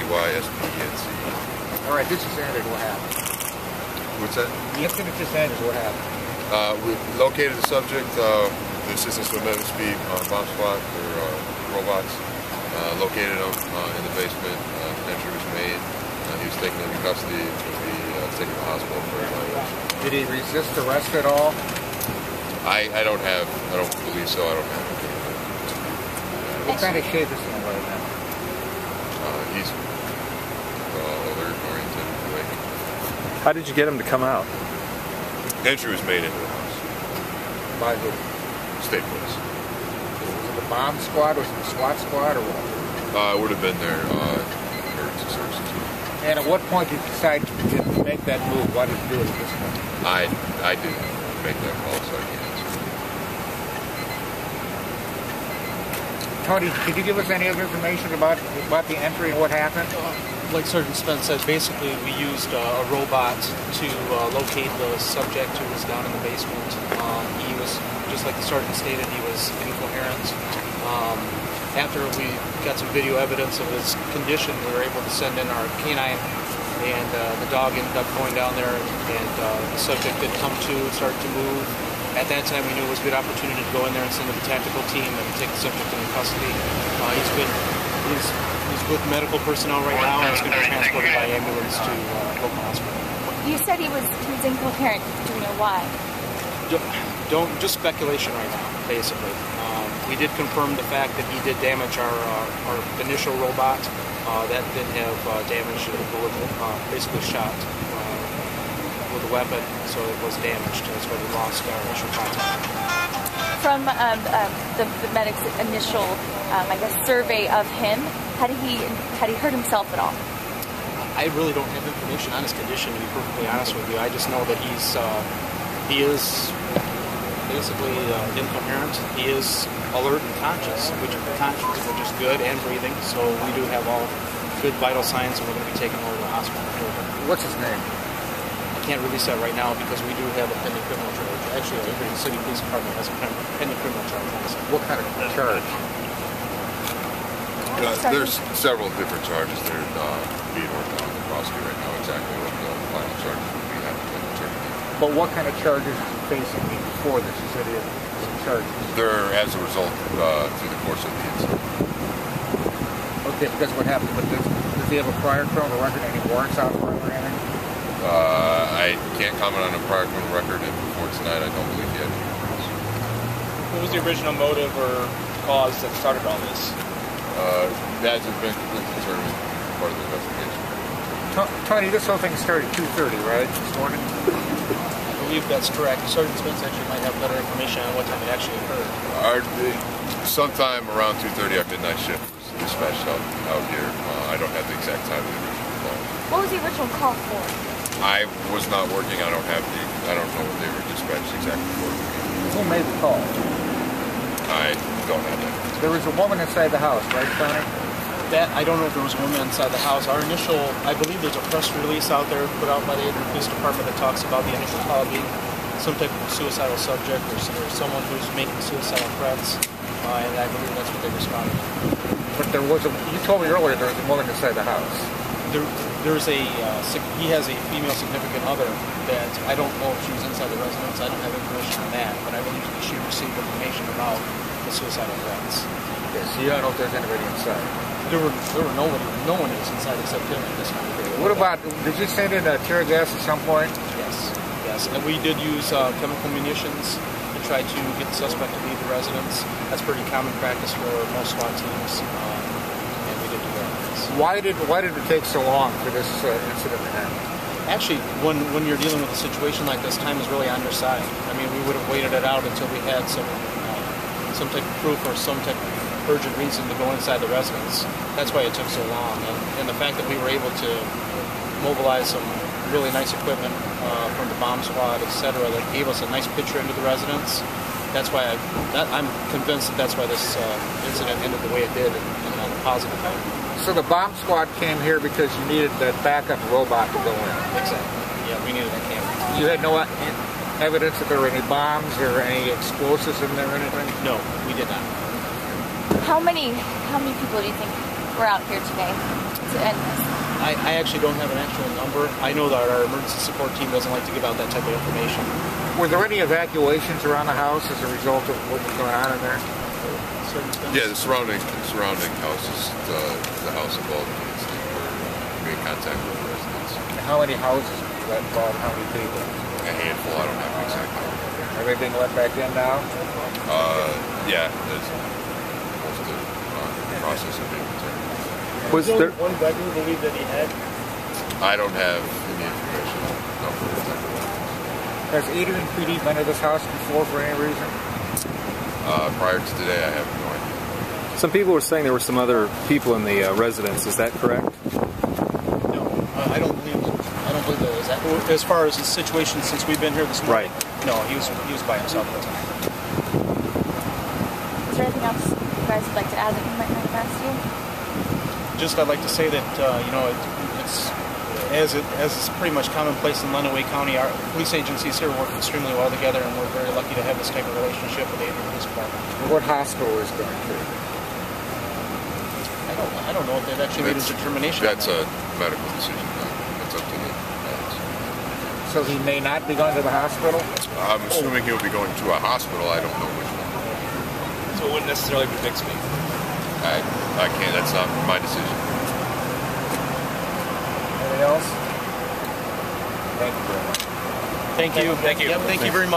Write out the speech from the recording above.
KYSPNC. All right, this just ended. What happened? What's that? The incident just ended. What happened? We located the subject. The assistance to amendment speed bomb squad or robots. Located him in the basement. Entry was made. He was taken into custody to be taken to the hospital for evaluation. Did he resist arrest at all? I don't believe so. I don't have it. What kind of shape is he in right now? He's alert, oriented, awake. How did you get him to come out? Entry was made into the house. By who? State police. Was it the bomb squad? Was it the SWAT squad, or what? It would have been their emergency services. And at what point did you decide to make that move? Why did you do it at this point? I didn't make that call, so I can't answer. Tony, could you give us any other information about the entry and what happened? Like Sergeant Spence said, basically we used a robot to locate the subject who was down in the basement. He was, just like the sergeant stated, he was incoherent. After we got some video evidence of his condition, we were able to send in our canine, and the dog ended up going down there, and the subject did come to, start to move. At that time, we knew it was a good opportunity to go in there and send in the tactical team and take the subject into custody. He's with medical personnel right now, and he's going to be transported by ambulance to local hospital. You said he was incoherent. Do you know why? Just speculation right now, basically. We did confirm the fact that he did damage our initial robot. That did have damage to the bullet, basically shot with a weapon, so it was damaged. That's why we lost our initial contact. From the medic's initial, I guess, survey of him, had he hurt himself at all? I really don't have information on his condition, to be perfectly honest with you. I just know that he is basically incoherent. He is alert and conscious, which is good, and breathing. So we do have all good vital signs, and we're going to be taking him over to the hospital. What's his name? I can't release that right now because we do have a pending criminal charge. Actually, the Liberty City Police Department has a pending criminal charge. What kind of charge? There's several different charges. They're being worked on the prosecutor right now. Exactly what the final charges would be have to determine. But what kind of charges is he facing before this? You said he had some charges. They're as a result through the course of the incident. Okay, because what happened? But does he have a prior criminal record? Any warrants out for him or anything? I can't comment on a prior criminal record, and before tonight, I don't believe he had any warrants. What was the original motive or cause that started all this? That has been completely determined part of the investigation. Tony, this whole thing started at 2:30, right, this morning? I believe that's correct. Sergeant Spence actually might have better information on what time it actually occurred. Sometime around 2:30, our midnight shift was dispatched out here. I don't have the exact time of the original call. What was the original call for? I was not working. I don't know what they were dispatched exactly for. Who made the call? I don't have that. There was a woman inside the house, right, Tony? I don't know if there was a woman inside the house. Our initial, I believe there's a press release out there put out by the Liberty Police Department that talks about the initial call being some type of suicidal subject or someone who's making suicidal threats, and I believe that's what they responded to. But there was you told me earlier there was a woman inside the house. He has a female significant other that I don't know if she was inside the residence. I don't have information on that, but I believe that she received information about the suicidal threats. Yes, you don't know if there's anybody inside. There were no one was inside except him at this time. What about, did you send in tear gas at some point? Yes, and we did use chemical munitions to try to get the suspect to leave the residence. That's pretty common practice for most SWAT teams, and we did do that. Why did it take so long for this incident to end? Actually, when you're dealing with a situation like this, time is really on your side. I mean, we would have waited it out until we had some type of proof or some type of urgent reason to go inside the residence. That's why it took so long. And the fact that we were able to mobilize some really nice equipment from the bomb squad, etc., that gave us a nice picture into the residence. That's why I'm convinced that's why this incident ended the way it did, and on a positive note. So the bomb squad came here because you needed that backup robot to go in. Exactly. Yeah, we needed that camera. You had no evidence that there were any bombs or any explosives in there or anything? No, we did not. How many people do you think were out here today? And I actually don't have an actual number. I know that our emergency support team doesn't like to give out that type of information. Were there any evacuations around the house as a result of what was going on in there? Yeah, the surrounding houses, the house involved in the incident were made contact with the residents. How many houses was that involved? How many people? A handful, I don't have an exact number. Are they being let back in now? Yeah, there's most of the process of being returned. Was there? One bedroom believe that he had? I don't have any information on the number of type of weapons. Has Adrian PD been to this house before for any reason? Prior to today, I have no idea. Some people were saying there were some other people in the residence. Is that correct? No, I don't believe there was that. As far as the situation since we've been here this morning, no, he was by himself at the time. is there anything else you guys would like to add that we might not have asked you? Just I'd like to say that it's as is pretty much commonplace in Lenawee County. Our police agencies here work extremely well together, and we're very lucky to have this type of relationship with the Adrian Police Department. What hospital is going to? I don't know if they've actually made a determination. That's a medical decision. That's up to the medics. So he may not be going to the hospital? I'm assuming he'll be going to a hospital. I don't know which one. So it wouldn't necessarily be fixed me. I can't. That's not my decision. Anything else? Thank you very much. Thank you. Thank you. Yep, thank you very much.